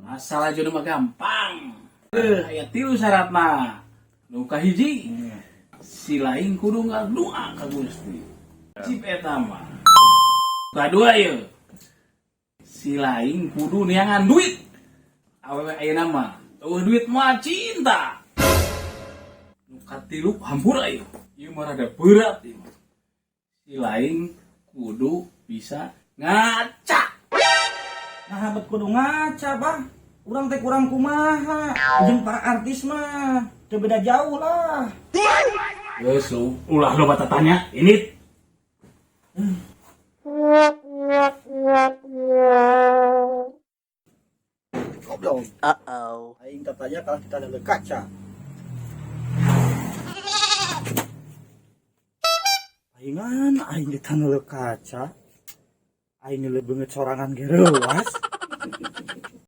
Masalah jodoh mah gampang. Aya 3 syaratna. Nu kahiji, si lain kudu ngadoa ka Gusti. Cip eta mah. Kadua ieu. Si lain kudu neangan duit. Awewe ayeuna mah, eueuh duit mah cinta. Nu katilu hampura ieu. Ieu mah rada berat ieu. Si lain kudu bisa ngaca. Nah, bet kudu ngaca, Bang. Urang teh kurang kumaha. Jeung para artis mah teu beda jauh lah. Geus lu, ulah lo bata tanya. Ini Goblok. Uh-oh. Aing katanya kalau kita ada kaca. Aing di tanah kaca. Aing lebih banget sorangan ge reuas.